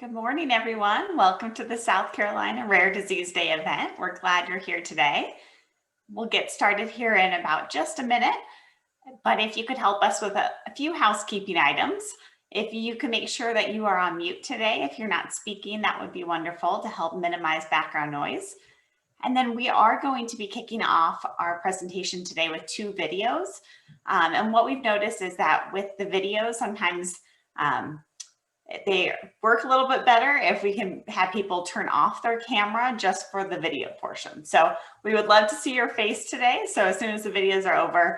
Good morning, everyone. Welcome to the South Carolina Rare Disease Day event. We're glad you're here today. We'll get started here in about just a minute, but if you could help us with a few housekeeping items. If you can make sure that you are on mute today, if you're not speaking, that would be wonderful to help minimize background noise. And then we are going to be kicking off our presentation today with two videos. And what we've noticed is that with the videos, sometimes they work a little bit better if we can have people turn off their camera just for the video portion. So we would love to see your face today. So as soon as the videos are over,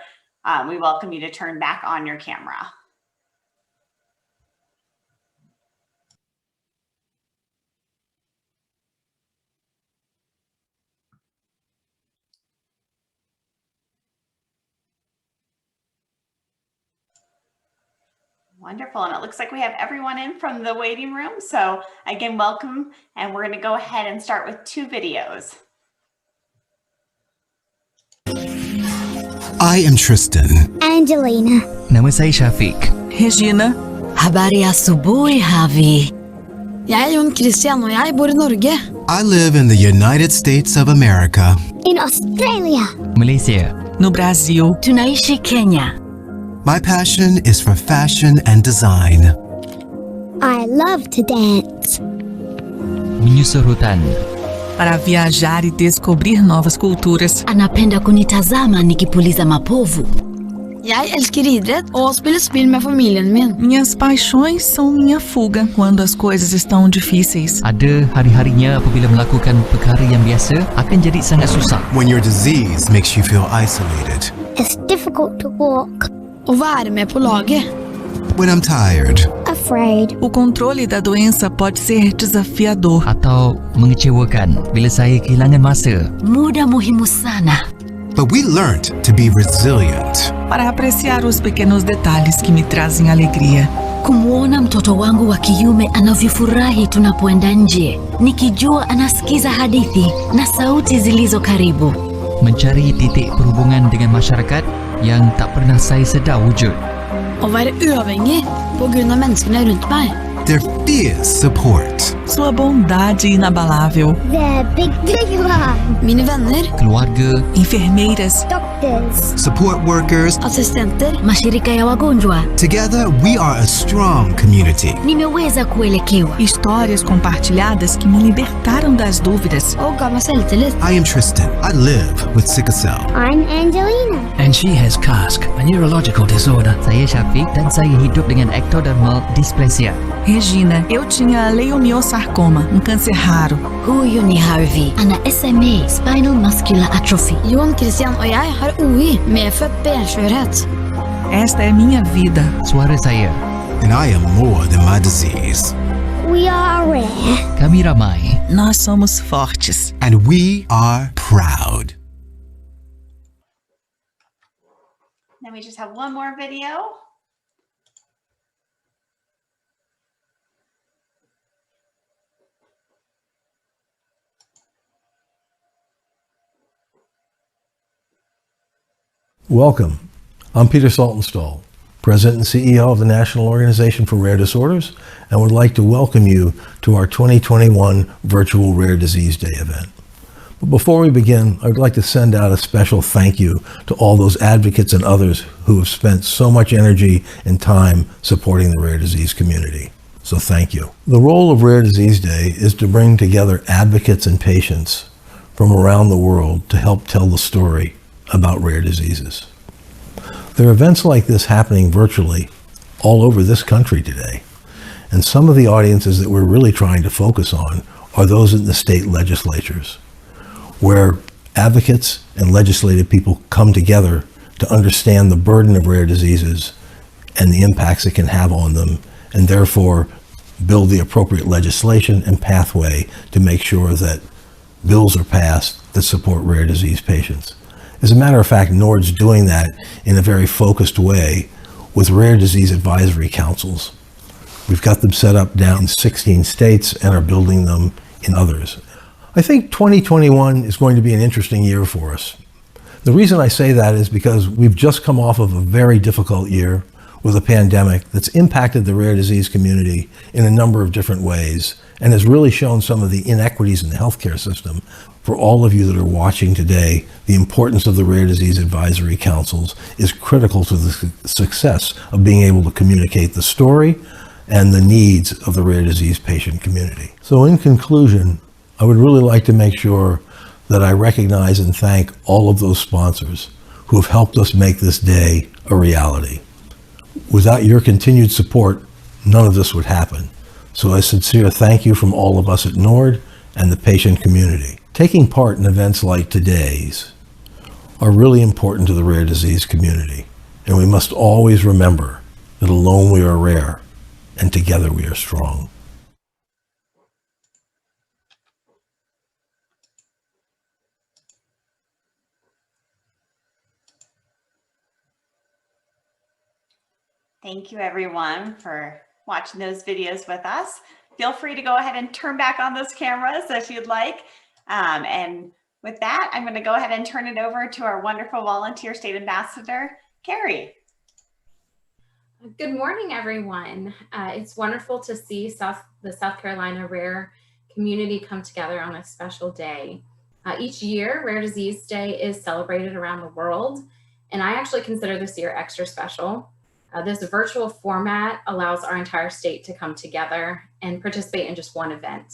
we welcome you to turn back on your camera. Wonderful, and it looks like we have everyone in from the waiting room. So again, welcome, and we're going to go ahead and start with two videos. I am Tristan. Angelina. Nama saya Syafiq. Regina. Habari asubuhi, Javi. Jeg Jon Christian og jeg bor i Norge. I live in the United States of America. In Australia. Malaysia. No Brasil. Tunaishi Kenya. My passion is for fashion and design. I love to dance. Menyusur hutan. Para viajar e descobrir novas culturas. Anapenda kunitazama nikipuliza mapovu. Jeg elsker idrett og spiller spill med familien min. Minhas paixões são minha fuga quando as coisas estão difíceis. Ada hari-harinya apabila melakukan perkara yang biasa akan jadi sangat susah. When your disease makes you feel isolated. It's difficult to walk. Å være med på laget. When I'm tired. Afraid. O controle da doença pode ser desafiador. Atau mengecewakan bila saya kehilangan masa. Muda muhimu sana. But we learned to be resilient. Para apreciar os pequenos detalhes que me trazem alegria. Kumwona mtoto wangu wa kiume anavyofurahi tunapoenda nje, nikijua anasikiza hadithi na sauti zilizo karibu. Mencari titik perhubungan dengan masyarakat yang tak pernah saya sedar wujud. Å være uavhengig på grunn av menneskene rundt meg. Their fierce support. Sua bondade inabalável. Their big love. Mine venner. Keluarga. Enfermeiras. Doctors. Support workers. Assistenter. Mashirika ya wagonjwa. Together we are a strong community. Nimeweza kuelekewa. Histórias compartilhadas que me libertaram das dúvidas. Og gav meg selvtillit. I am Tristan. I live with sickle cell. I'm Angelina. And she has CASC, a neurological disorder. Saya Syafiq dan saya hidup dengan ectodermal dysplasia. Regina, eu tinha leiomiosarcoma, câncer raro. Huyu ni Harvey, ana SMA, spinal muscular atrophy. Jon Christian og jeg har OI, medfødt benskjørhet. Esta é minha vida. Suara saya. And I am more than my disease. We are rare. Kami ramai. Nós somos fortes. And we are proud. Then we just have one more video. Welcome. I'm Peter Saltonstall, President and CEO of the National Organization for Rare Disorders, and would like to welcome you to our 2021 Virtual Rare Disease Day event. But before we begin, I would like to send out a special thank you to all those advocates and others who have spent so much energy and time supporting the rare disease community. So thank you. The role of Rare Disease Day is to bring together advocates and patients from around the world to help tell the story about rare diseases. There are events like this happening virtually all over this country today. And some of the audiences that we're really trying to focus on are those in the state legislatures, where advocates and legislative people come together to understand the burden of rare diseases and the impacts it can have on them, and therefore build the appropriate legislation and pathway to make sure that bills are passed that support rare disease patients. As a matter of fact, NORD's doing that in a very focused way with rare disease advisory councils. We've got them set up down in 16 states and are building them in others. I think 2021 is going to be an interesting year for us. The reason I say that is because we've just come off of a very difficult year with a pandemic that's impacted the rare disease community in a number of different ways and has really shown some of the inequities in the healthcare system. For all of you that are watching today, the importance of the Rare Disease Advisory Councils is critical to the success of being able to communicate the story and the needs of the rare disease patient community. So in conclusion, I would really like to make sure that I recognize and thank all of those sponsors who have helped us make this day a reality. Without your continued support, none of this would happen. So a sincere thank you from all of us at NORD and the patient community. Taking part in events like today's are really important to the rare disease community, and we must always remember that alone we are rare, and together we are strong. Thank you everyone for watching those videos with us. Feel free to go ahead and turn back on those cameras if you'd like. And with that, I'm going to go ahead and turn it over to our wonderful volunteer state ambassador, Carrie. Good morning, everyone. It's wonderful to see the South Carolina Rare community come together on a special day. Each year, Rare Disease Day is celebrated around the world, and I actually consider this year extra special. This virtual format allows our entire state to come together and participate in just one event.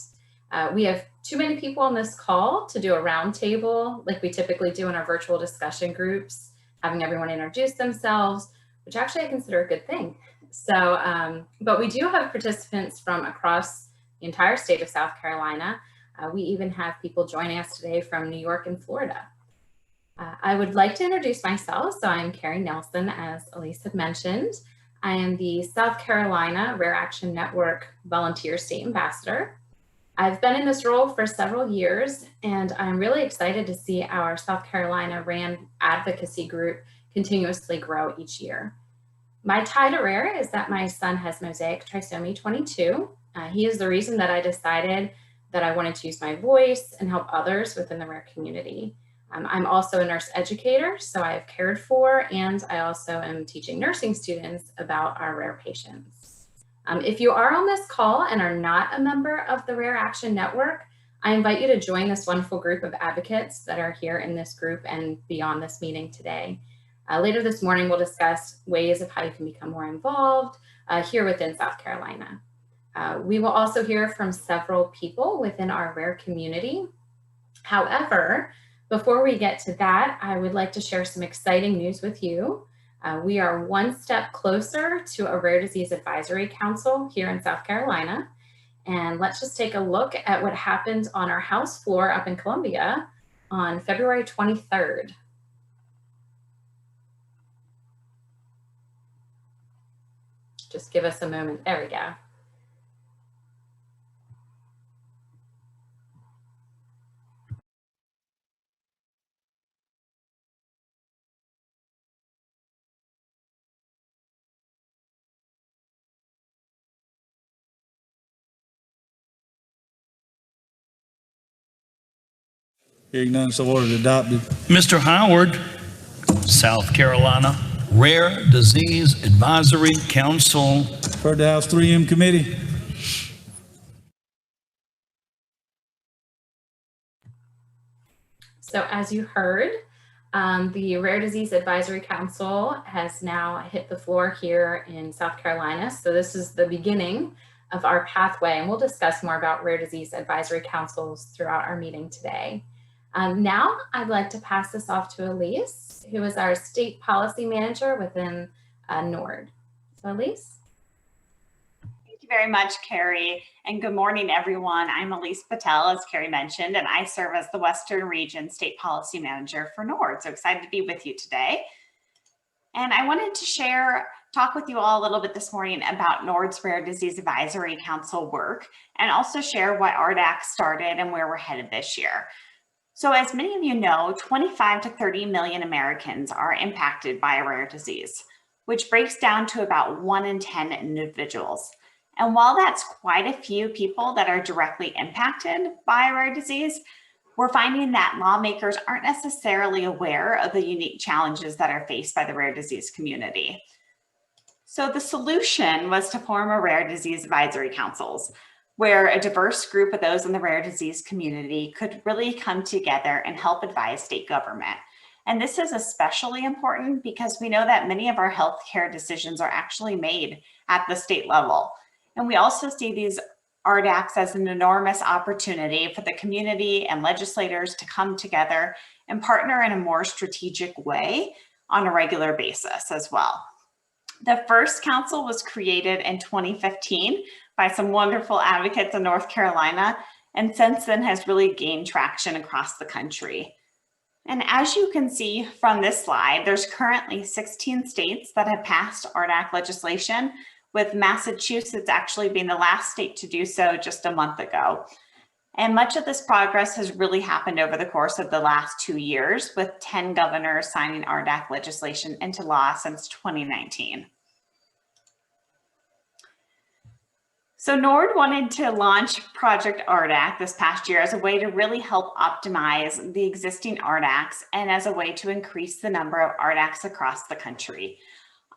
We have too many people on this call to do a roundtable like we typically do in our virtual discussion groups, having everyone introduce themselves, which actually I consider a good thing. So, but we do have participants from across the entire state of South Carolina. We even have people joining us today from New York and Florida. I would like to introduce myself. So I'm Carrie Nelson, as Elise had mentioned. I am the South Carolina Rare Action Network Volunteer State Ambassador. I've been in this role for several years, and I'm really excited to see our South Carolina RAN advocacy group continuously grow each year. My tie to Rare is that my son has mosaic trisomy 22. He is the reason that I decided that I wanted to use my voice and help others within the Rare community. I'm also a nurse educator, so I have cared for, and I also am teaching nursing students about our rare patients. If you are on this call and are not a member of the Rare Action Network, I invite you to join this wonderful group of advocates that are here in this group and beyond this meeting today. Later this morning, we'll discuss ways of how you can become more involved here within South Carolina. We will also hear from several people within our rare community. However, before we get to that, I would like to share some exciting news with you. We are one step closer to a Rare Disease Advisory Council here in South Carolina. And let's just take a look at what happened on our House floor up in Columbia on February 23rd. Just give us a moment. There we go. Hearing none, so ordered, adopted. Mr. Howard, South Carolina Rare Disease Advisory Council. Heard the House 3M committee. So as you heard, the Rare Disease Advisory Council has now hit the floor here in South Carolina. So this is the beginning of our pathway, and we'll discuss more about Rare Disease Advisory Councils throughout our meeting today. Now I'd like to pass this off to Elise, who is our State Policy Manager within NORD. So Elise. Thank you very much, Carrie, and good morning, everyone. I'm Elise Patel, as Carrie mentioned, and I serve as the Western Region State Policy Manager for NORD. So excited to be with you today. And I wanted to talk with you all a little bit this morning about NORD's Rare Disease Advisory Council work, and also share what RDAC started and where we're headed this year. So as many of you know, 25 to 30 million Americans are impacted by a rare disease, which breaks down to about 1 in 10 individuals. And while that's quite a few people that are directly impacted by a rare disease, we're finding that lawmakers aren't necessarily aware of the unique challenges that are faced by the rare disease community. So the solution was to form a rare disease advisory councils, where a diverse group of those in the rare disease community could really come together and help advise state government. And this is especially important because we know that many of our healthcare decisions are actually made at the state level. And we also see these RDACs as an enormous opportunity for the community and legislators to come together and partner in a more strategic way on a regular basis as well. The first council was created in 2015 by some wonderful advocates in North Carolina, and since then has really gained traction across the country. And as you can see from this slide, there's currently 16 states that have passed RDAC legislation, with Massachusetts actually being the last state to do so just a month ago. And much of this progress has really happened over the course of the last 2 years, with 10 governors signing RDAC legislation into law since 2019. So NORD wanted to launch Project RDAC this past year as a way to really help optimize the existing RDACs and as a way to increase the number of RDACs across the country.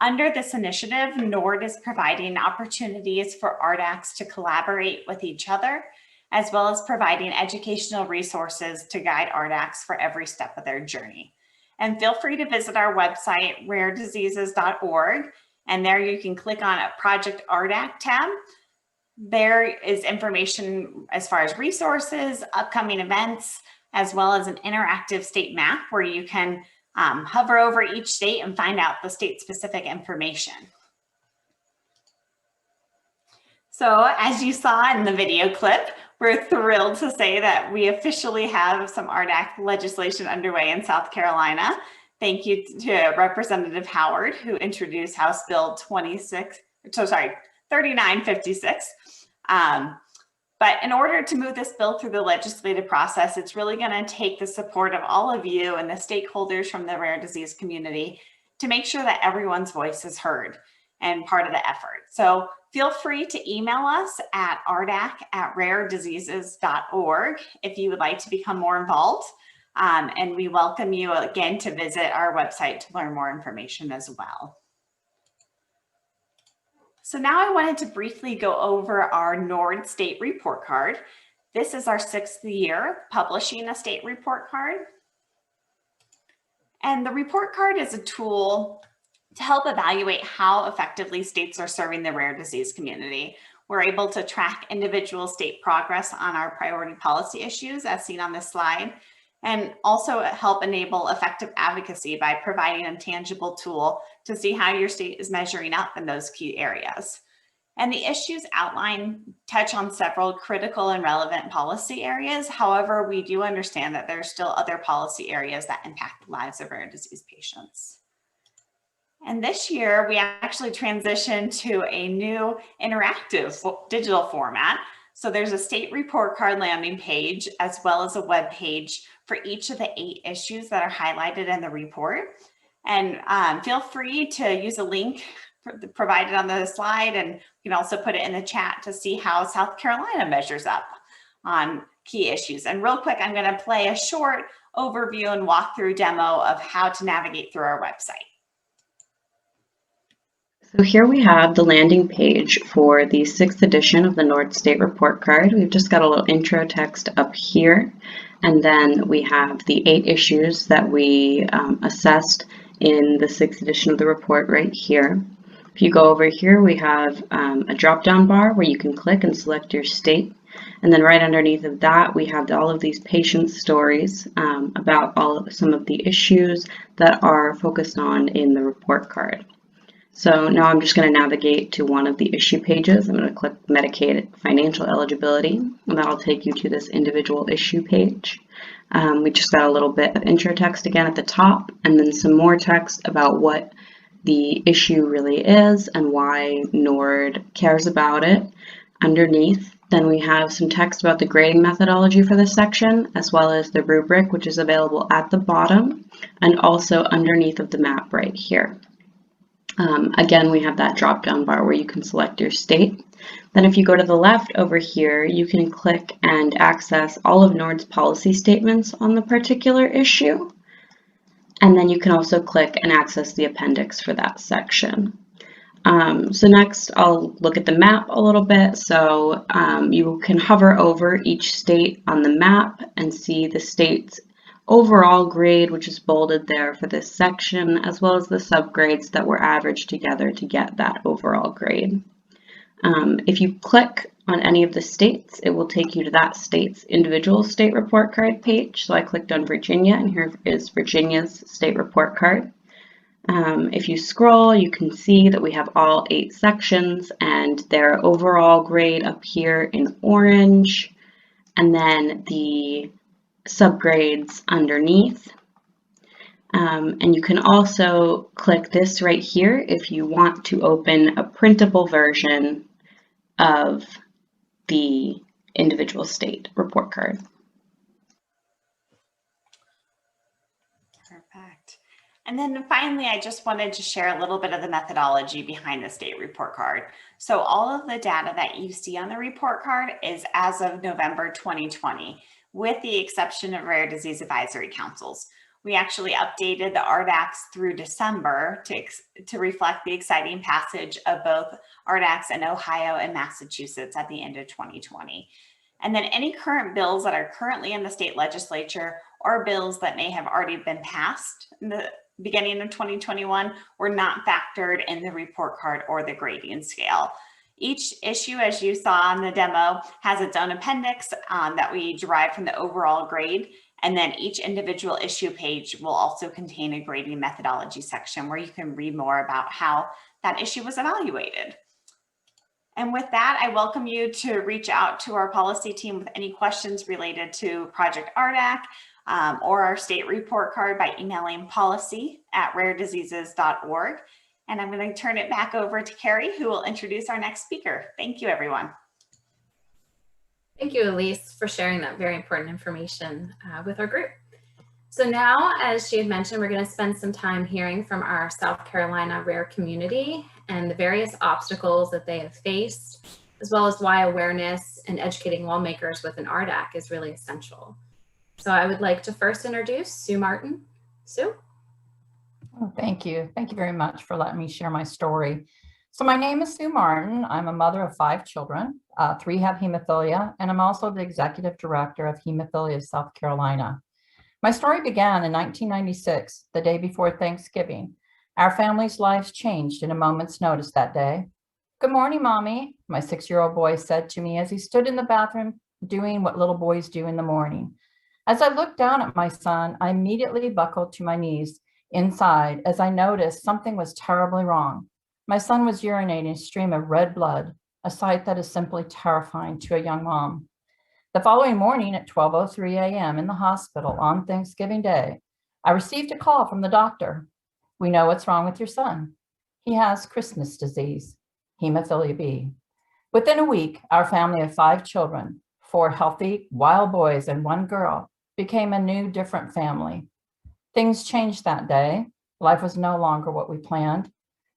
Under this initiative, NORD is providing opportunities for RDACs to collaborate with each other, as well as providing educational resources to guide RDACs for every step of their journey. And feel free to visit our website, rarediseases.org, and there you can click on a Project RDAC tab. There is information as far as resources, upcoming events, as well as an interactive state map where you can hover over each state and find out the state-specific information. So as you saw in the video clip, we're thrilled to say that we officially have some RDAC legislation underway in South Carolina. Thank you to Representative Howard, who introduced House Bill 3956. But in order to move this bill through the legislative process, it's really going to take the support of all of you and the stakeholders from the rare disease community to make sure that everyone's voice is heard and part of the effort. So feel free to email us at rdac@rarediseases.org if you would like to become more involved. And we welcome you again to visit our website to learn more information as well. So now I wanted to briefly go over our NORD state report card. This is our 6th year publishing a state report card. And the report card is a tool to help evaluate how effectively states are serving the rare disease community. We're able to track individual state progress on our priority policy issues as seen on this slide, and also help enable effective advocacy by providing a tangible tool to see how your state is measuring up in those key areas. And the issues outlined touch on several critical and relevant policy areas. However, we do understand that there are still other policy areas that impact the lives of rare disease patients. And this year, we actually transitioned to a new interactive digital format. So there's a state report card landing page, as well as a web page for each of the 8 issues that are highlighted in the report. And feel free to use a link provided on the slide, and you can also put it in the chat to see how South Carolina measures up on key issues. And real quick, I'm going to play a short overview and walkthrough demo of how to navigate through our website. So here we have the landing page for the 6th edition of the NORD State Report Card. We've just got a little intro text up here, and then we have the 8 issues that we assessed in the 6th edition of the report right here. If you go over here, we have a drop-down bar where you can click and select your state, and then right underneath of that we have all of these patient stories about some of the issues that are focused on in the report card. So now I'm just going to navigate to one of the issue pages. I'm going to click Medicaid financial eligibility, and that'll take you to this individual issue page. We just got a little bit of intro text again at the top, and then some more text about what the issue really is and why NORD cares about it. Underneath, then we have some text about the grading methodology for this section, as well as the rubric, which is available at the bottom, and also underneath of the map right here. Again, we have that drop-down bar where you can select your state. Then if you go to the left over here, you can click and access all of NORD's policy statements on the particular issue. And then you can also click and access the appendix for that section. So next I'll look at the map a little bit. So you can hover over each state on the map and see the state's overall grade, which is bolded there for this section, as well as the subgrades that were averaged together to get that overall grade. If you click on any of the states, it will take you to that state's individual state report card page. So I clicked on Virginia, and here is Virginia's state report card. If you scroll, you can see that we have all 8 sections and their overall grade up here in orange, and then the subgrades underneath. And you can also click this right here if you want to open a printable version of the individual state report card. Perfect. And then finally, I just wanted to share a little bit of the methodology behind the state report card. So all of the data that you see on the report card is as of November 2020, with the exception of rare disease advisory councils. We actually updated the RDACs through December to reflect the exciting passage of both RDACs in Ohio and Massachusetts at the end of 2020. And then any current bills that are currently in the state legislature or bills that may have already been passed in the beginning of 2021 were not factored in the report card or the grading scale. Each issue, as you saw in the demo, has its own appendix that we derive from the overall grade. And then each individual issue page will also contain a grading methodology section where you can read more about how that issue was evaluated. And with that, I welcome you to reach out to our policy team with any questions related to Project RDAC or our state report card by emailing policy@rarediseases.org. And I'm going to turn it back over to Carrie, who will introduce our next speaker. Thank you, everyone. Thank you, Elise, for sharing that very important information with our group. So now, as she had mentioned, we're going to spend some time hearing from our South Carolina rare community and the various obstacles that they have faced, as well as why awareness and educating lawmakers with an RDAC is really essential. So I would like to first introduce Sue Martin. Sue? Oh, thank you. Thank you very much for letting me share my story. So my name is Sue Martin. I'm a mother of 5 children. 3 have hemophilia, and I'm also the executive director of Hemophilia South Carolina. My story began in 1996, the day before Thanksgiving. Our family's lives changed in a moment's notice that day. "Good morning, Mommy," my 6-year-old boy said to me as he stood in the bathroom doing what little boys do in the morning. As I looked down at my son, I immediately buckled to my knees inside as I noticed something was terribly wrong. My son was urinating a stream of red blood, a sight that is simply terrifying to a young mom. The following morning at 12:03 a.m. in the hospital on Thanksgiving Day, I received a call from the doctor. "We know what's wrong with your son. He has Christmas disease, hemophilia B." Within a week, our family of 5 children, 4 healthy, wild boys and 1 girl, became a new, different family. Things changed that day. Life was no longer what we planned.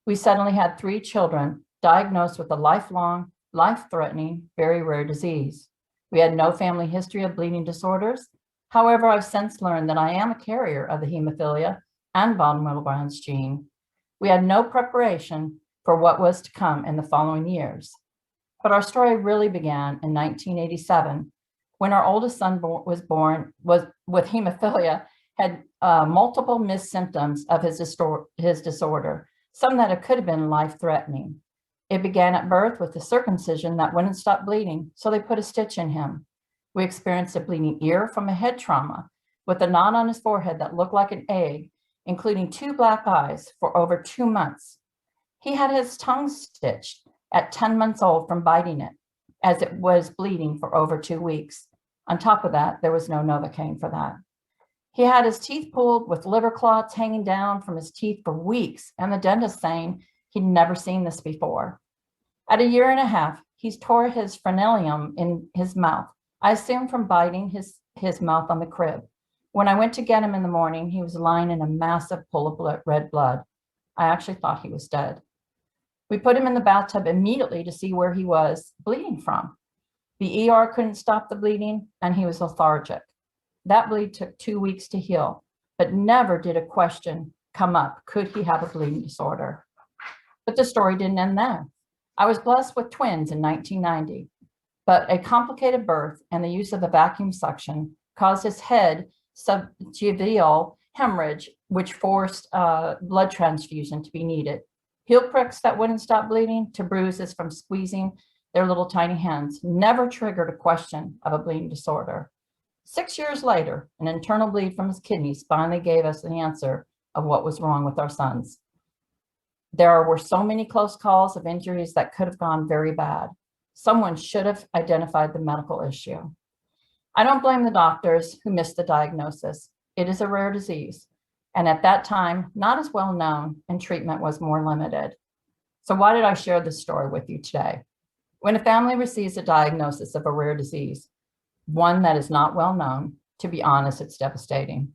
We suddenly had 3 children diagnosed with a lifelong, life-threatening, very rare disease. We had no family history of bleeding disorders. However, I've since learned that I am a carrier of the hemophilia and von Willebrand's gene. We had no preparation for what was to come in the following years. But our story really began in 1987, when our oldest son was born with hemophilia, had multiple missed symptoms of his disorder, some that could have been life-threatening. It began at birth with a circumcision that wouldn't stop bleeding, so they put a stitch in him. We experienced a bleeding ear from a head trauma with a knot on his forehead that looked like an egg, including 2 black eyes for over 2 months. He had his tongue stitched at 10 months old from biting it, as it was bleeding for over 2 weeks. On top of that, there was no Novocaine for that. He had his teeth pulled with liver clots hanging down from his teeth for weeks, and the dentist saying he'd never seen this before. At 1.5 years, he tore his frenulum in his mouth. I assumed from biting his mouth on the crib. When I went to get him in the morning, he was lying in a massive pool of red blood. I actually thought he was dead. We put him in the bathtub immediately to see where he was bleeding from. The ER couldn't stop the bleeding, and he was lethargic. That bleed took 2 weeks to heal, but never did a question come up, could he have a bleeding disorder? But the story didn't end there. I was blessed with twins in 1990, but a complicated birth and the use of a vacuum suction caused his head subtibial hemorrhage, which forced blood transfusion to be needed. Heel pricks that wouldn't stop bleeding to bruises from squeezing their little tiny hands never triggered a question of a bleeding disorder. 6 years later, an internal bleed from his kidneys finally gave us the answer of what was wrong with our sons. There were so many close calls of injuries that could have gone very bad. Someone should have identified the medical issue. I don't blame the doctors who missed the diagnosis. It is a rare disease, and at that time, not as well known, and treatment was more limited. So why did I share this story with you today? When a family receives a diagnosis of a rare disease, one that is not well known, to be honest, it's devastating.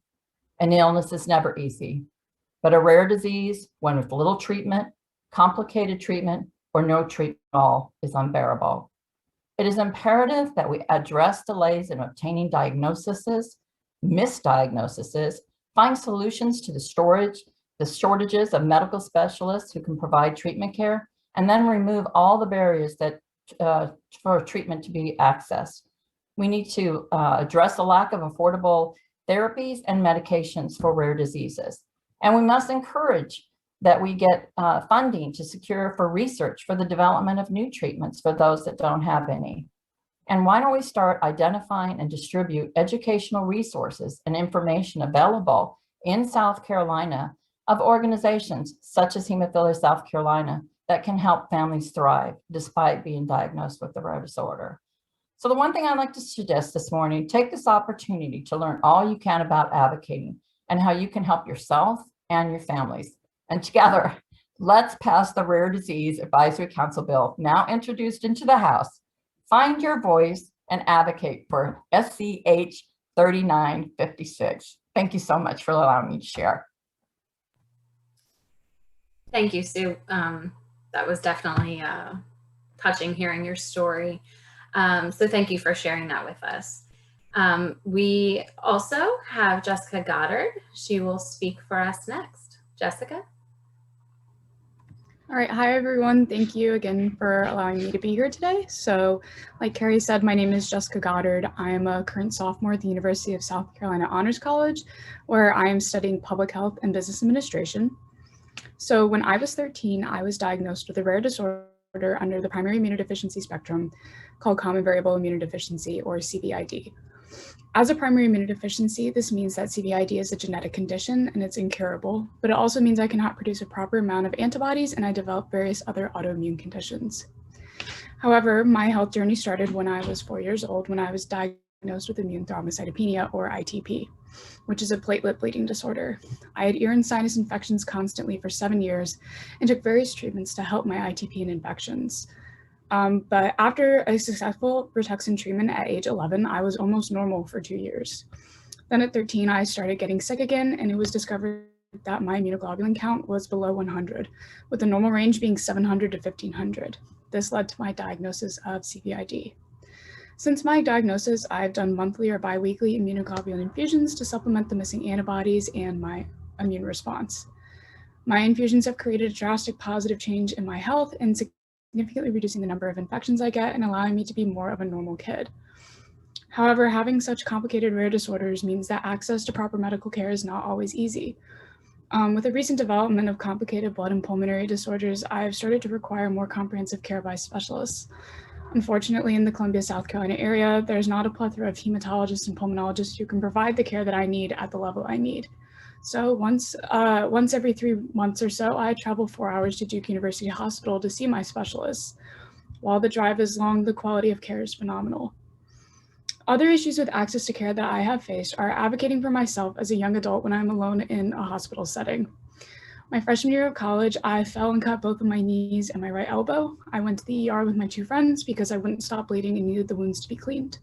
An illness is never easy, but a rare disease, one with little treatment, complicated treatment, or no treatment at all, is unbearable. It is imperative that we address delays in obtaining diagnoses, misdiagnoses, find solutions to the shortages of medical specialists who can provide treatment care, and then remove all the barriers that for treatment to be accessed. We need to address the lack of affordable therapies and medications for rare diseases. And we must encourage that we get funding to secure for research for the development of new treatments for those that don't have any. And why don't we start identifying and distribute educational resources and information available in South Carolina of organizations such as Hemophilia South Carolina that can help families thrive despite being diagnosed with the rare disorder. So the one thing I'd like to suggest this morning, take this opportunity to learn all you can about advocating and how you can help yourself and your families. And together, let's pass the Rare Disease Advisory Council Bill, now introduced into the House. Find your voice and advocate for SCH 3956. Thank you so much for allowing me to share. Thank you, Sue. That was definitely touching hearing your story. So thank you for sharing that with us. We also have Jessica Goddard. She will speak for us next. Jessica? All right, hi everyone. Thank you again for allowing me to be here today. So like Carrie said, my name is Jessica Goddard. I am a current sophomore at the University of South Carolina Honors College, where I am studying public health and business administration. So when I was 13, I was diagnosed with a rare disorder under the primary immunodeficiency spectrum called common variable immunodeficiency, or CVID. As a primary immunodeficiency, this means that CVID is a genetic condition and it's incurable, but it also means I cannot produce a proper amount of antibodies and I develop various other autoimmune conditions. However, my health journey started when I was 4 years old, when I was diagnosed with immune thrombocytopenia, or ITP, which is a platelet bleeding disorder. I had ear and sinus infections constantly for 7 years and took various treatments to help my ITP and infections. But after a successful Rituxan treatment at age 11, I was almost normal for 2 years. Then at 13, I started getting sick again, and it was discovered that my immunoglobulin count was below 100, with the normal range being 700 to 1500. This led to my diagnosis of CVID. Since my diagnosis, I've done monthly or biweekly immunoglobulin infusions to supplement the missing antibodies and my immune response. My infusions have created a drastic positive change in my health and significantly reducing the number of infections I get and allowing me to be more of a normal kid. However, having such complicated rare disorders means that access to proper medical care is not always easy. With the recent development of complicated blood and pulmonary disorders, I've started to require more comprehensive care by specialists. Unfortunately, in the Columbia, South Carolina area, there's not a plethora of hematologists and pulmonologists who can provide the care that I need at the level I need. So once every 3 months or so, I travel 4 hours to Duke University Hospital to see my specialists. While the drive is long, the quality of care is phenomenal. Other issues with access to care that I have faced are advocating for myself as a young adult when I'm alone in a hospital setting. My freshman year of college, I fell and cut both of my knees and my right elbow. I went to the ER with my 2 friends because I wouldn't stop bleeding and needed the wounds to be cleaned.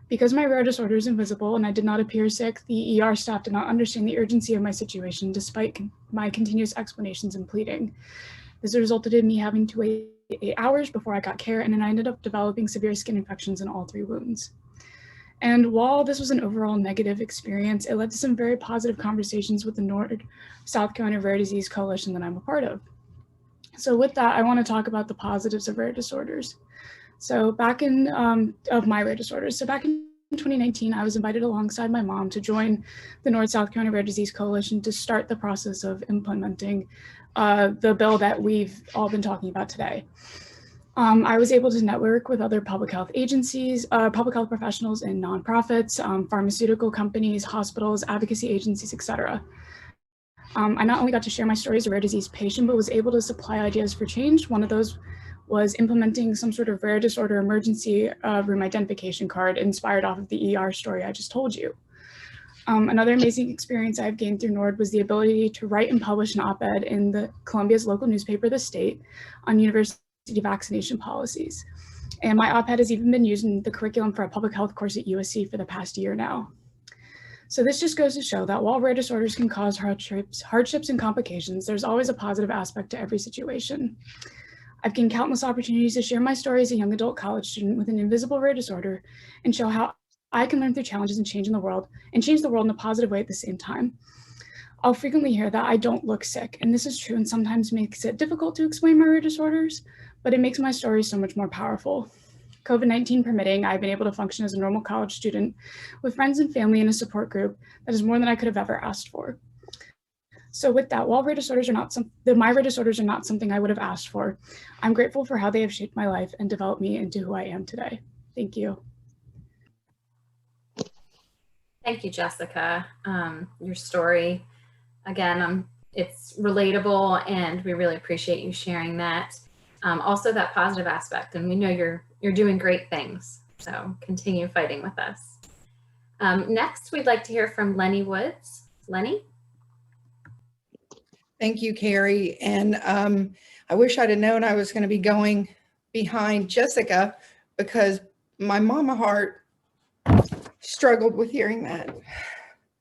Because my rare disorder is invisible and I did not appear sick, the ER staff did not understand the urgency of my situation despite my continuous explanations and pleading. This resulted in me having to wait 8 hours before I got care, and then I ended up developing severe skin infections in all 3 wounds. And while this was an overall negative experience, it led to some very positive conversations with the South Carolina Rare Disease Coalition that I'm a part of. So with that, I want to talk about the positives of rare disorders. So back in, of my rare disorders. So back in 2019, I was invited alongside my mom to join the North-South Carolina Rare Disease Coalition to start the process of implementing the bill that we've all been talking about today. I was able to network with other public health agencies, public health professionals and nonprofits, pharmaceutical companies, hospitals, advocacy agencies, etc. I not only got to share my story as a rare disease patient, but was able to supply ideas for change. One of those was implementing some sort of rare disorder emergency room identification card inspired off of the ER story I just told you. Another amazing experience I've gained through NORD was the ability to write and publish an op-ed in the Columbia's local newspaper, The State, on university vaccination policies. And my op-ed has even been used in the curriculum for a public health course at USC for the past year now. So this just goes to show that while rare disorders can cause hardships and complications, there's always a positive aspect to every situation. I've gained countless opportunities to share my story as a young adult college student with an invisible rare disorder and show how I can learn through challenges and change the world in a positive way at the same time. I'll frequently hear that I don't look sick, and this is true and sometimes makes it difficult to explain my rare disorders, but it makes my story so much more powerful. COVID-19 permitting, I've been able to function as a normal college student with friends and family in a support group that is more than I could have ever asked for. So with that, while my rare disorders are not something I would have asked for, I'm grateful for how they have shaped my life and developed me into who I am today. Thank you. Thank you, Jessica. Your story, again, it's relatable, and we really appreciate you sharing that. Also that positive aspect, and we know you're doing great things, so continue fighting with us. Next, we'd like to hear from Lenny Woods. Lenny? Thank you, Carrie. And I wish I'd have known I was going to be going behind Jessica, because my mama heart struggled with hearing that.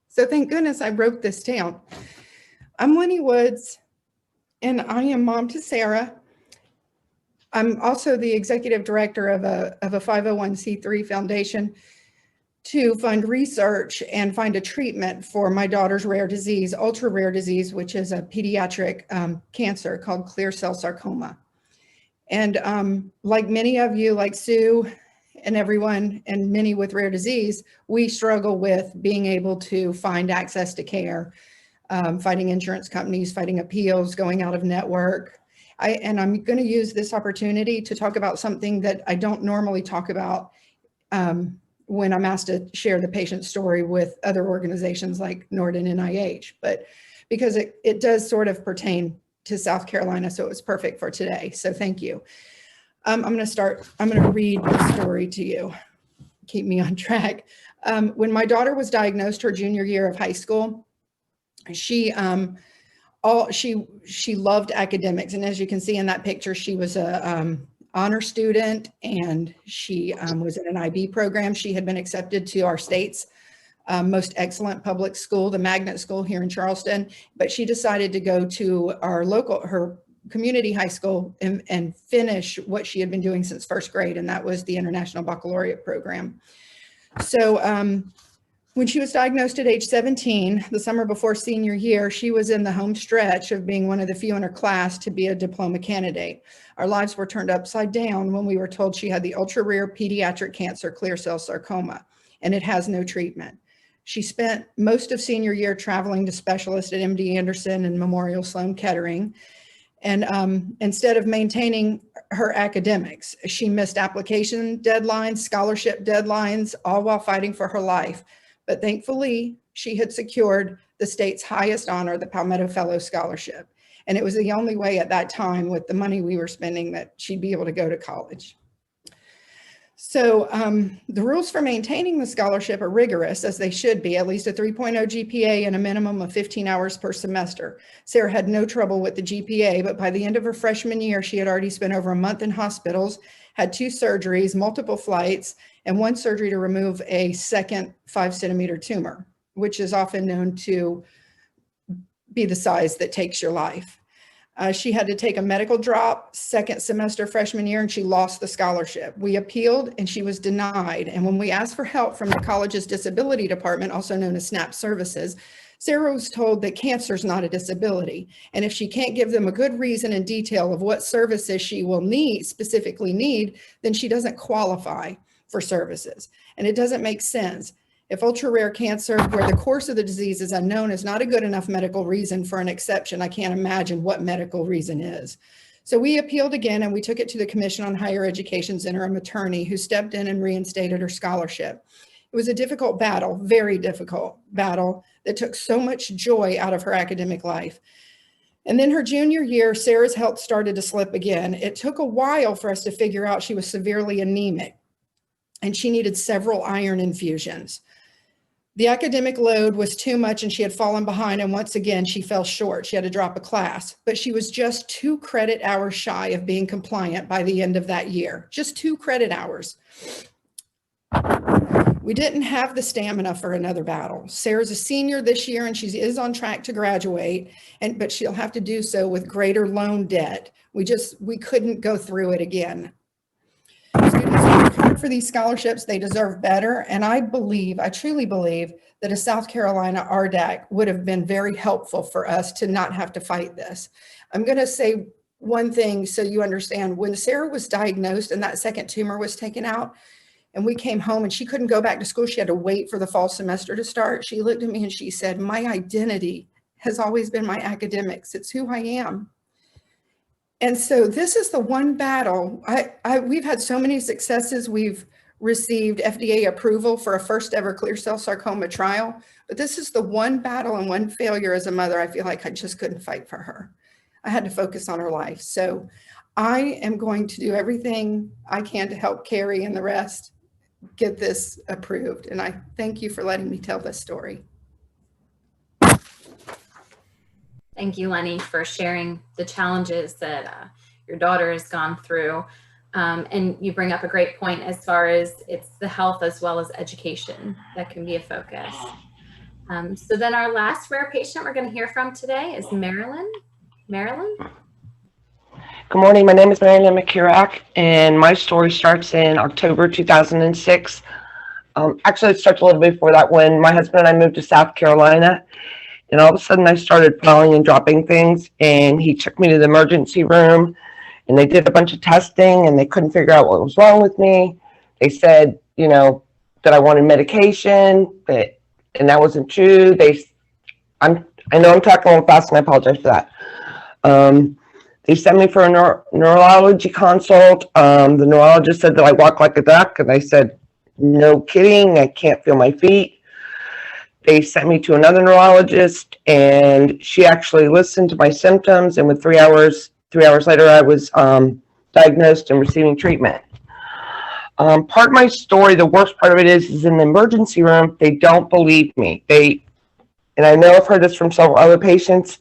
So thank goodness I wrote this down. I'm Lenny Woods, and I am mom to Sarah. I'm also the executive director of a 501c3 foundation to fund research and find a treatment for my daughter's rare disease, ultra rare disease, which is a pediatric cancer called clear cell sarcoma. And like many of you, like Sue and everyone, and many with rare disease, we struggle with being able to find access to care, fighting insurance companies, fighting appeals, going out of network. And I'm going to use this opportunity to talk about something that I don't normally talk about when I'm asked to share the patient story with other organizations like NORD and NIH, but because it does sort of pertain to South Carolina, so it was perfect for today. So thank you. I'm going to read the story to you. Keep me on track. When my daughter was diagnosed her junior year of high school, she loved academics. And as you can see in that picture, she was a honor student, and she was in an IB program. She had been accepted to our state's most excellent public school, the Magnet School here in Charleston, but she decided to go to her community high school and finish what she had been doing since first grade, and that was the International Baccalaureate program. So when she was diagnosed at age 17, the summer before senior year, she was in the home stretch of being one of the few in her class to be a diploma candidate. Our lives were turned upside down when we were told she had the ultra-rare pediatric cancer, clear cell sarcoma, and it has no treatment. She spent most of senior year traveling to specialists at MD Anderson and Memorial Sloan Kettering. And instead of maintaining her academics, she missed application deadlines, scholarship deadlines, all while fighting for her life. But thankfully, she had secured the state's highest honor, the Palmetto Fellow Scholarship. And it was the only way at that time, with the money we were spending, that she'd be able to go to college. So the rules for maintaining the scholarship are rigorous, as they should be, at least a 3.0 GPA and a minimum of 15 hours per semester. Sarah had no trouble with the GPA, but by the end of her freshman year, she had already spent over a month in hospitals, had 2 surgeries, multiple flights, and 1 surgery to remove a second 5-centimeter tumor, which is often known to be the size that takes your life. She had to take a medical drop second semester freshman year, and she lost the scholarship. We appealed and she was denied. And when we asked for help from the college's disability department, also known as SNAP services, Sarah was told that cancer is not a disability, and if she can't give them a good reason and detail of what services she will specifically need, then she doesn't qualify for services. And it doesn't make sense. If ultra rare cancer, where the course of the disease is unknown, is not a good enough medical reason for an exception, I can't imagine what medical reason is. So we appealed again, and we took it to the Commission on Higher Education's interim attorney, who stepped in and reinstated her scholarship. It was a difficult battle, very difficult battle, that took so much joy out of her academic life. And then her junior year, Sarah's health started to slip again. It took a while for us to figure out she was severely anemic, and she needed several iron infusions. The academic load was too much, and she had fallen behind, and once again, she fell short. She had to drop a class, but she was just 2 credit hours shy of being compliant by the end of that year, just 2 credit hours. We didn't have the stamina for another battle. Sarah's a senior this year, and she is on track to graduate, but she'll have to do so with greater loan debt. We couldn't go through it again. Students who work hard for these scholarships, they deserve better. And I truly believe that a South Carolina RDAC would have been very helpful for us to not have to fight this. I'm going to say one thing so you understand. When Sarah was diagnosed and that second tumor was taken out, and we came home and she couldn't go back to school, she had to wait for the fall semester to start. She looked at me and she said, "My identity has always been my academics. It's who I am." And so this is the one battle. We've had so many successes. We've received FDA approval for a first ever clear cell sarcoma trial, but this is the one battle and one failure as a mother I feel like I just couldn't fight for her. I had to focus on her life. So I am going to do everything I can to help Carrie and the rest get this approved. And I thank you for letting me tell this story. Thank you, Lenny, for sharing the challenges that your daughter has gone through. And you bring up a great point as far as it's the health as well as education that can be a focus. So then our last rare patient we're going to hear from today is Marilyn. Marilyn? Good morning. My name is Marilyn Chirak, and my story starts in October 2006. Actually, it starts a little bit before that, when my husband and I moved to South Carolina. And all of a sudden I started falling and dropping things, and he took me to the emergency room, and they did a bunch of testing, and they couldn't figure out what was wrong with me. They said, that I wanted medication, and that wasn't true. I know I'm talking a little fast, and I apologize for that. They sent me for a neurology consult. The neurologist said that I walk like a duck, and I said, "No kidding, I can't feel my feet." They sent me to another neurologist, and she actually listened to my symptoms. And with 3 hours later, I was diagnosed and receiving treatment. Part of my story, the worst part of it is in the emergency room, they don't believe me. And I know I've heard this from several other patients.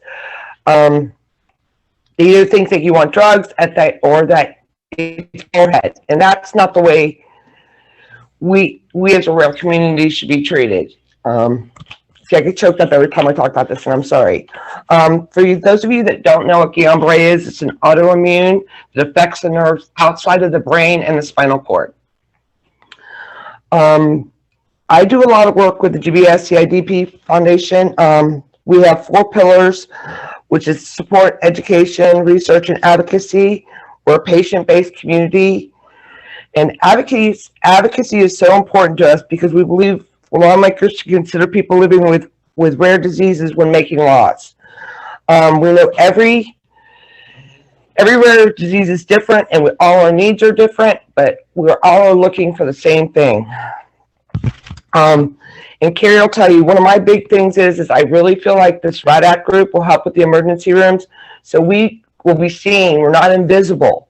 They either think that you want drugs or that it's your head, and that's not the way we as a real community should be treated. See, I get choked up every time I talk about this, and I'm sorry. For those of you that don't know what Guillain-Barré is, it's an autoimmune that affects the nerves outside of the brain and the spinal cord. I do a lot of work with the GBS CIDP Foundation. We have 4 pillars, which is support, education, research, and advocacy. We're a patient-based community, and advocacy is so important to us because we believe lawmakers should consider people living with rare diseases when making laws. We know every rare disease is different, and all our needs are different, but we're all looking for the same thing. And Carrie will tell you, one of my big things is I really feel like this RDAC group will help with the emergency rooms. So we will be seen. We're not invisible.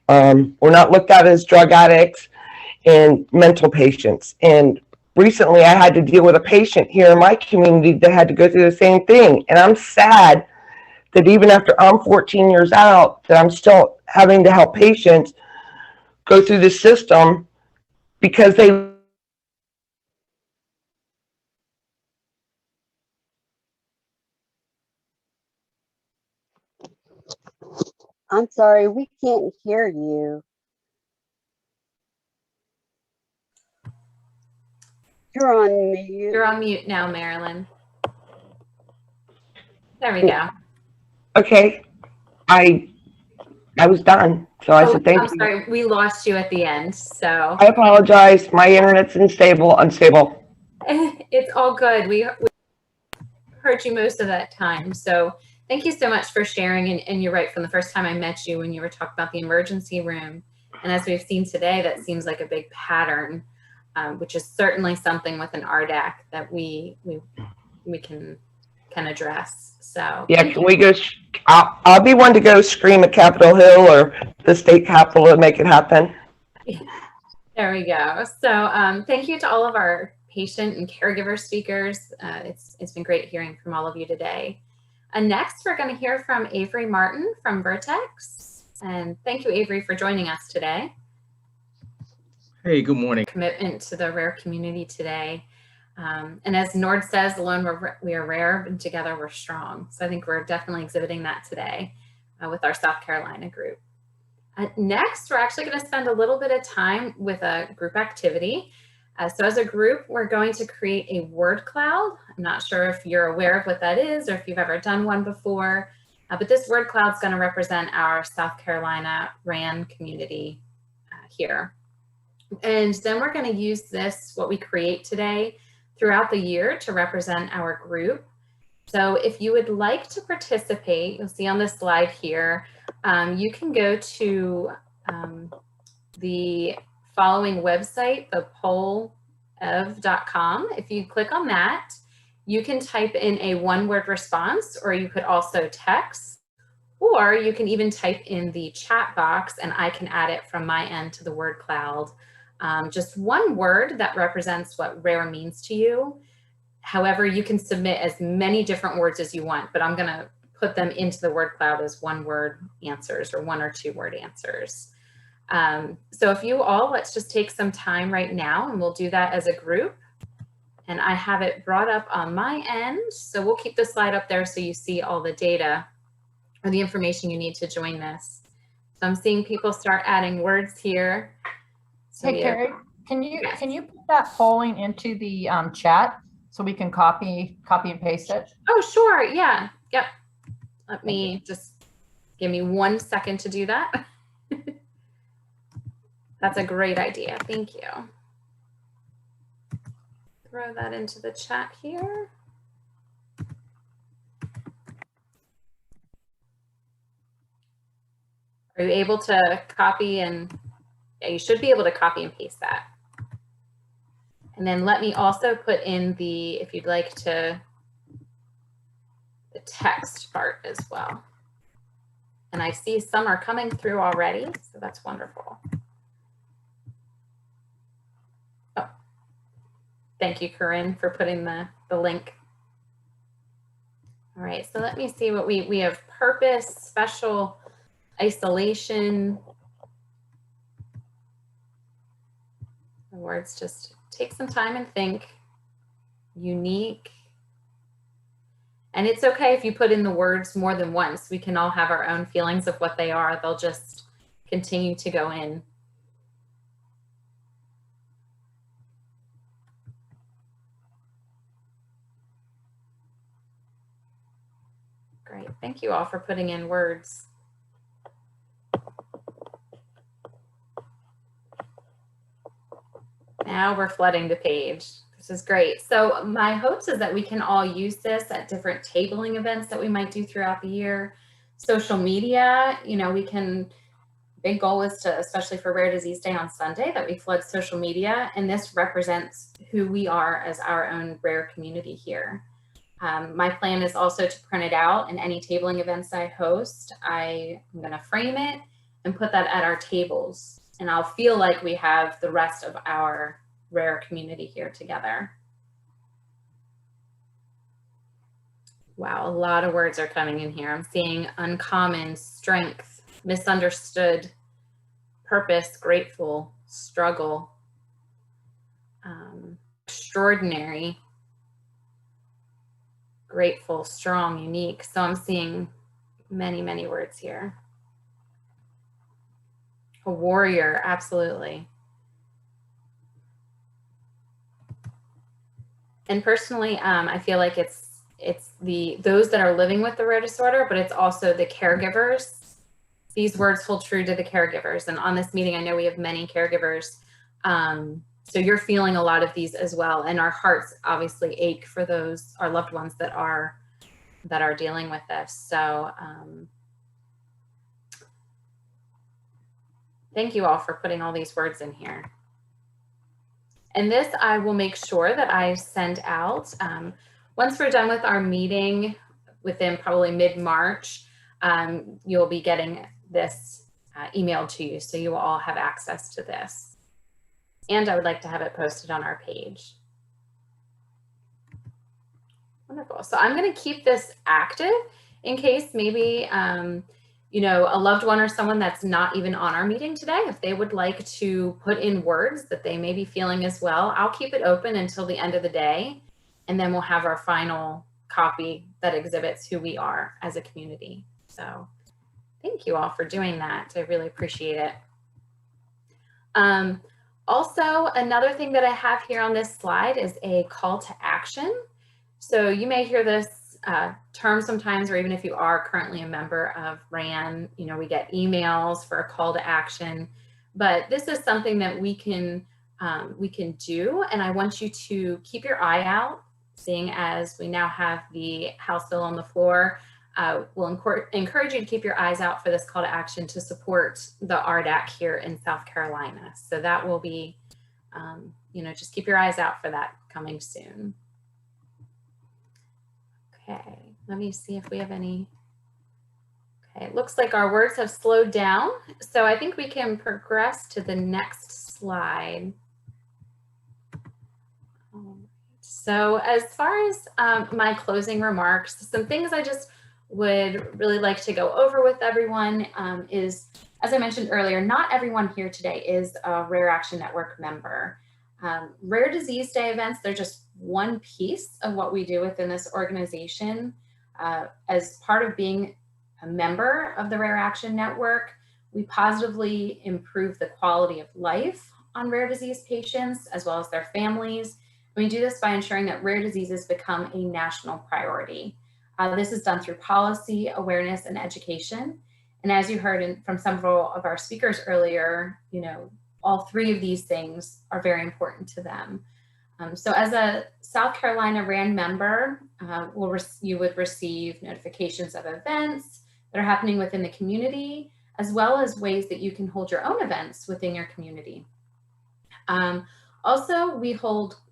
We're not looked at as drug addicts and mental patients. And recently I had to deal with a patient here in my community that had to go through the same thing. And I'm sad that even after I'm 14 years out, that I'm still having to help patients go through the system because they I'm sorry, we can't hear you. You're on mute. You're on mute now, Marilyn. There we go. Okay, I was done, so I said thank I'm you. sorry, we lost you at the end, so. I apologize. My internet's unstable. It's all good. We heard you most of that time. So thank you so much for sharing. And you're right, from the first time I met you when you were talking about the emergency room. And as we've seen today, that seems like a big pattern, which is certainly something with an RDAC that we can address. So Yeah, can we go? I'll be one to go scream at Capitol Hill or the state capitol to make it happen. There we go. So thank you to all of our patient and caregiver speakers. It's been great hearing from all of you today. Next, we're going to hear from Avery Martin from Vertex. And thank you, Avery, for joining us today. Hey, good morning. Commitment to the rare community today. And as Nord says, alone we are rare, and together we're strong. So I think we're definitely exhibiting that today with our South Carolina group. Next, we're actually going to spend a little bit of time with a group activity. So as a group, we're going to create a word cloud. I'm not sure if you're aware of what that is or if you've ever done one before, but this word cloud is going to represent our South Carolina RAN community here. And then we're going to use this, what we create today, throughout the year to represent our group. So if you would like to participate, you'll see on this slide here, you can go to the following website, thepollev.com. If you click on that, you can type in a one-word response, or you could also text, or you can even type in the chat box and I can add it from my end to the word cloud. Just one word that represents what rare means to you. However, you can submit as many different words as you want, but I'm going to put them into the word cloud as one-word answers or 1 or 2 word answers. So if you all, let's just take some time right now and we'll do that as a group. And I have it brought up on my end. So we'll keep the slide up there so you see all the data or the information you need to join this. So I'm seeing people start adding words here. So hey, Carrie, can you put that polling into the chat so we can copy and paste it? Oh, sure. Yeah. Yep. Let me just give me 1 second to do that. That's a great idea. Thank you. Throw that into the chat here. Are you able to copy and, yeah, you should be able to copy and paste that. And then let me also put in the, if you'd like to, the text part as well. And I see some are coming through already, so that's wonderful. Oh, thank you, Corinne, for putting the link. All right, so let me see what we have: purpose, special, isolation. The words just take some time and think. Unique. And it's okay if you put in the words more than once. We can all have our own feelings of what they are. They'll just continue to go in. Great. Thank you all for putting in words. Now we're flooding the page. This is great. So my hopes is that we can all use this at different tabling events that we might do throughout the year. Social media, you know, we can, big goal is to, especially for Rare Disease Day on Sunday, that we flood social media. And this represents who we are as our own rare community here. My plan is also to print it out, and any tabling events I host, I'm going to frame it and put that at our tables. And I'll feel like we have the rest of our rare community here together. Wow, a lot of words are coming in here. I'm seeing uncommon, strength, misunderstood, purpose, grateful, struggle, extraordinary, grateful, strong, unique. So I'm seeing many, many words here. A warrior, absolutely. And personally, I feel like it's it's those that are living with the rare disorder, but it's also the caregivers. These words hold true to the caregivers. And on this meeting, I know we have many caregivers. So you're feeling a lot of these as well. And our hearts obviously ache for those, our loved ones that are dealing with this. So thank you all for putting all these words in here. And this I will make sure that I send out. Once we're done with our meeting within probably mid-March, you'll be getting this emailed to you. So you will all have access to this. And I would like to have it posted on our page. Wonderful. So I'm going to keep this active in case maybe, you know, a loved one or someone that's not even on our meeting today, if they would like to put in words that they may be feeling as well, I'll keep it open until the end of the day. And then we'll have our final copy that exhibits who we are as a community. So thank you all for doing that. I really appreciate it. Also, another thing that I have here on this slide is a call to action. So you may hear this term sometimes, or even if you are currently a member of RAN, you know, we get emails for a call to action, but this is something that we can do. And I want you to keep your eye out, seeing as we now have the House bill on the floor. We'll encourage you to keep your eyes out for this call to action to support the RDAC here in South Carolina. So that will be, you know, just keep your eyes out for that coming soon. Okay, let me see if we have any. Okay, it looks like our words have slowed down. So I think we can progress to the next slide. So as far as my closing remarks, some things I just would really like to go over with everyone is, as I mentioned earlier, not everyone here today is a Rare Action Network member. Rare Disease Day events, they're just one piece of what we do within this organization. As part of being a member of the Rare Action Network, we positively improve the quality of life on rare disease patients as well as their families. And we do this by ensuring that rare diseases become a national priority. This is done through policy, awareness, and education. And as you heard from several of our speakers earlier, you know, all three of these things are very important to them. So as a South Carolina RAN member, you would receive notifications of events that are happening within the community, as well as ways that you can hold your own events within your community. Also,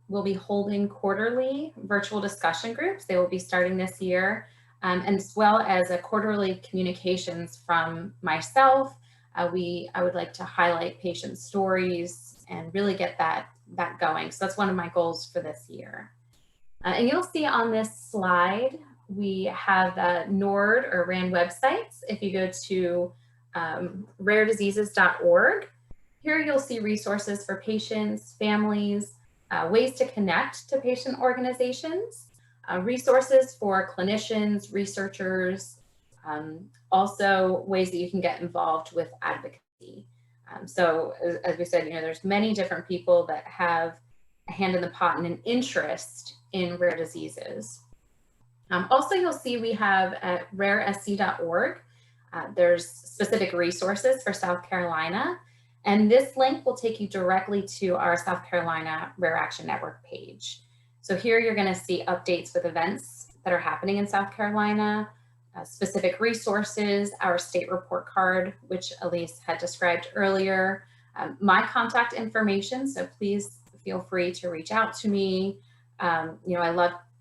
we'll be holding quarterly virtual discussion groups. They will be starting this year, and as well as a quarterly communications from myself. I would like to highlight patient stories and really get that going. So that's one of my goals for this year. And you'll see on this slide, we have NORD or RAN websites. If you go to rarediseases.org, here you'll see resources for patients, families, ways to connect to patient organizations, resources for clinicians, researchers, also ways that you can get involved with advocacy. So as we said, you know, there's many different people that have a hand in the pot and an interest in rare diseases. Also, you'll see we have at raresc.org, there's specific resources for South Carolina. And this link will take you directly to our South Carolina Rare Action Network page. So here you're going to see updates with events that are happening in South Carolina, specific resources, our state report card, which Elise had described earlier, my contact information. So please feel free to reach out to me. You know, I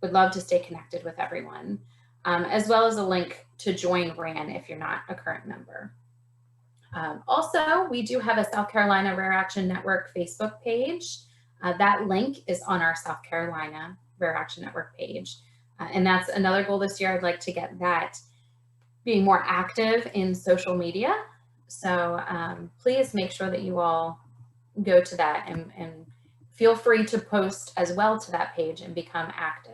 would love to stay connected with everyone, as well as a link to join RAN if you're not a current member. Also, we do have a South Carolina Rare Action Network Facebook page. That link is on our South Carolina Rare Action Network page. And that's another goal this year. I'd like to get that being more active in social media. So please make sure that you all go to that and feel free to post as well to that page and become active.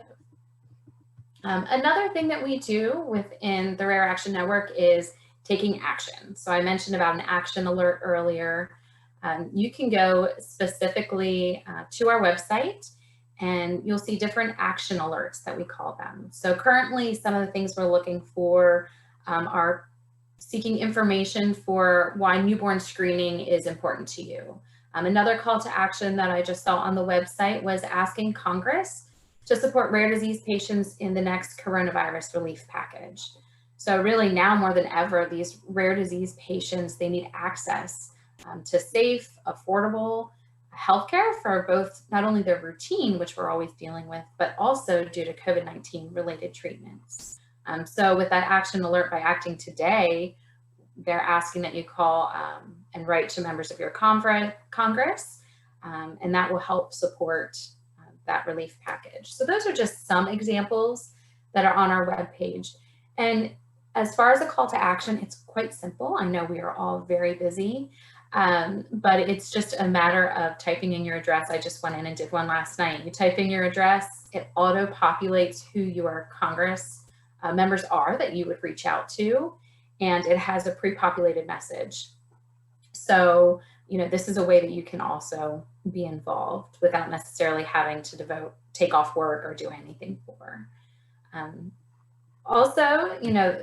Another thing that we do within the Rare Action Network is taking action. So I mentioned about an action alert earlier. You can go specifically to our website and you'll see different action alerts that we call them. So currently, some of the things we're looking for are seeking information for why newborn screening is important to you. Another call to action that I just saw on the website was asking Congress to support rare disease patients in the next coronavirus relief package. So really now more than ever, these rare disease patients, they need access to safe, affordable healthcare for both not only their routine, which we're always dealing with, but also due to COVID-19 related treatments. So with that action alert by acting today, they're asking that you call and write to members of your Congress, and that will help support that relief package. So those are just some examples that are on our webpage. And as far as a call to action, it's quite simple. I know we are all very busy, but it's just a matter of typing in your address. I just went in and did one last night. You type in your address, it auto-populates who your Congress members are that you would reach out to, and it has a pre-populated message. So, you know, this is a way that you can also be involved without necessarily having to take off work or do anything for. Also, you know,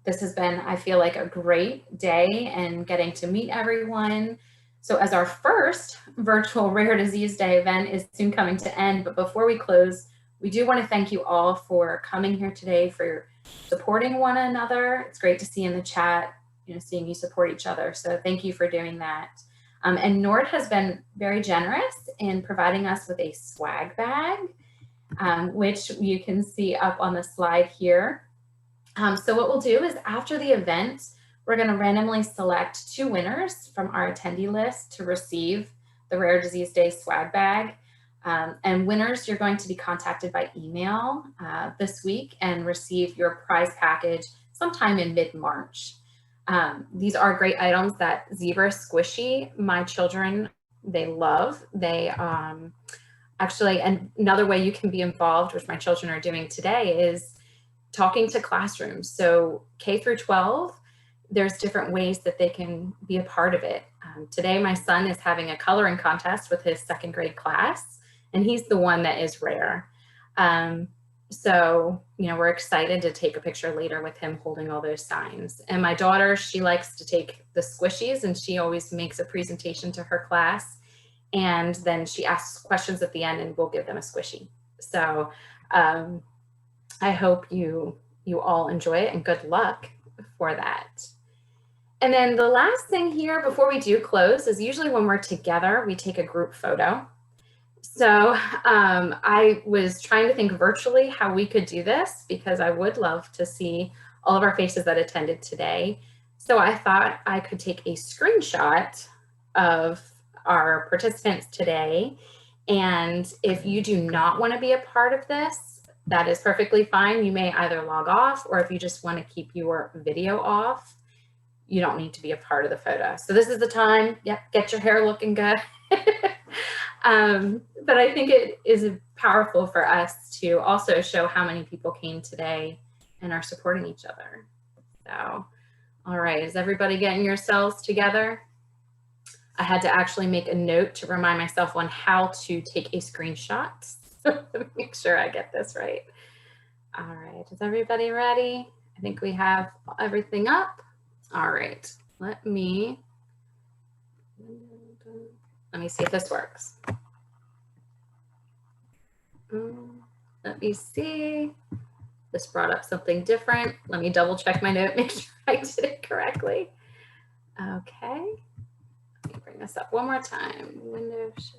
this has been, I feel like, a great day and getting to meet everyone. So as our first virtual Rare Disease Day event is soon coming to end, but before we close, we do want to thank you all for coming here today, for supporting one another. It's great to see in the chat, you know, seeing you support each other. So thank you for doing that. And NORD has been very generous in providing us with a swag bag, which you can see up on the slide here. So what we'll do is after the event, we're going to randomly select 2 winners from our attendee list to receive the Rare Disease Day swag bag. And winners, you're going to be contacted by email this week and receive your prize package sometime in mid-March. These are great items. That zebra squishy, my children, they love. They actually, and another way you can be involved, which my children are doing today, is talking to classrooms. So K through 12, there's different ways that they can be a part of it. Today, my son is having a coloring contest with his 2nd grade class, and he's the one that is rare. So, you know, we're excited to take a picture later with him holding all those signs. And my daughter, she likes to take the squishies, and she always makes a presentation to her class. And then she asks questions at the end, and we'll give them a squishy. So I hope you all enjoy it, and good luck for that. And then the last thing here before we do close is usually when we're together, we take a group photo. So I was trying to think virtually how we could do this, because I would love to see all of our faces that attended today. So I thought I could take a screenshot of our participants today. And if you do not want to be a part of this, that is perfectly fine. You may either log off, or if you just want to keep your video off, you don't need to be a part of the photo. So this is the time, get your hair looking good. But I think it is powerful for us to also show how many people came today and are supporting each other. So, all right, is everybody getting yourselves together? I had to actually make a note to remind myself on how to take a screenshot. So make sure I get this right. All right, is everybody ready? I think we have everything up. All right, let me see if this works. Let me see. This brought up something different. Let me double check my note, make sure I did it correctly. Okay. Let me bring this up one more time. Window shift.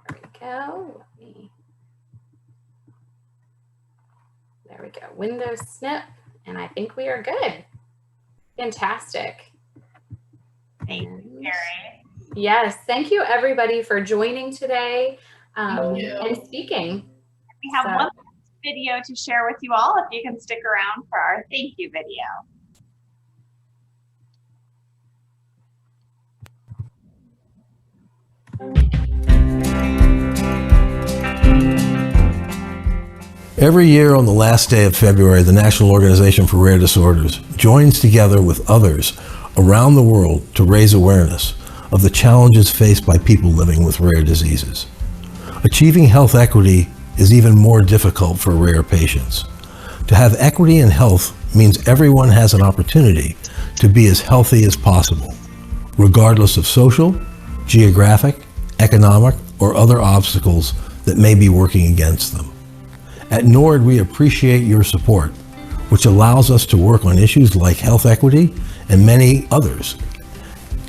There we go. There we go. Window snip. And I think we are good. Fantastic. Thank you, Carrie. Yes, thank you everybody for joining today and speaking. We have one video to share with you all, if you can stick around for our thank you video. Every year on the last day of February, the National Organization for Rare Disorders joins together with others around the world to raise awareness of the challenges faced by people living with rare diseases. Achieving health equity is even more difficult for rare patients. To have equity in health means everyone has an opportunity to be as healthy as possible, regardless of social, geographic, economic, or other obstacles that may be working against them. At NORD, we appreciate your support, which allows us to work on issues like health equity and many others,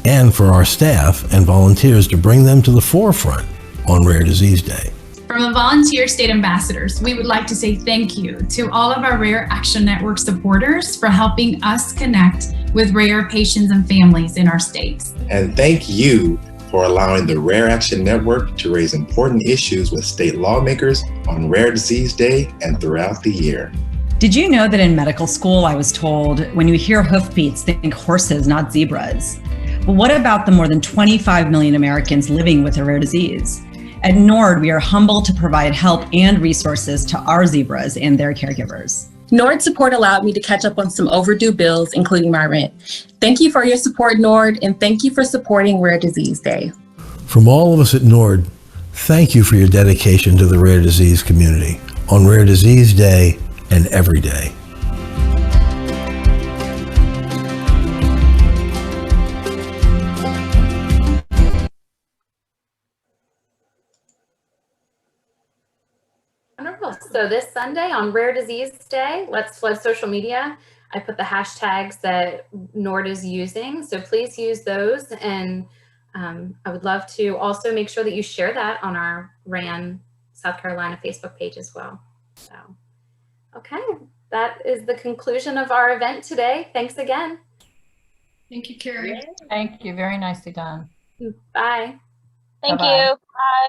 and for our staff and volunteers to bring them to the forefront on Rare Disease Day. From the volunteer state ambassadors, we would like to say thank you to all of our Rare Action Network supporters for helping us connect with rare patients and families in our states. And thank you for allowing the Rare Action Network to raise important issues with state lawmakers on Rare Disease Day and throughout the year. Did you know that in medical school I was told when you hear hoofbeats, think horses, not zebras? But what about the more than 25 million Americans living with a rare disease? At NORD, we are humbled to provide help and resources to our zebras and their caregivers. NORD support allowed me to catch up on some overdue bills, including my rent. Thank you for your support, NORD, and thank you for supporting Rare Disease Day. From all of us at NORD, thank you for your dedication to the rare disease community on Rare Disease Day and every day. Wonderful. So this Sunday on Rare Disease Day, let's flood social media. I put the hashtags that NORD is using, so please use those. And I would love to also make sure that you share that on our RAN South Carolina Facebook page as well. So, okay, that is the conclusion of our event today. Thanks again. Thank you, Carrie. Thank you. Very nicely done. Bye. Thank Bye-bye. you. Bye.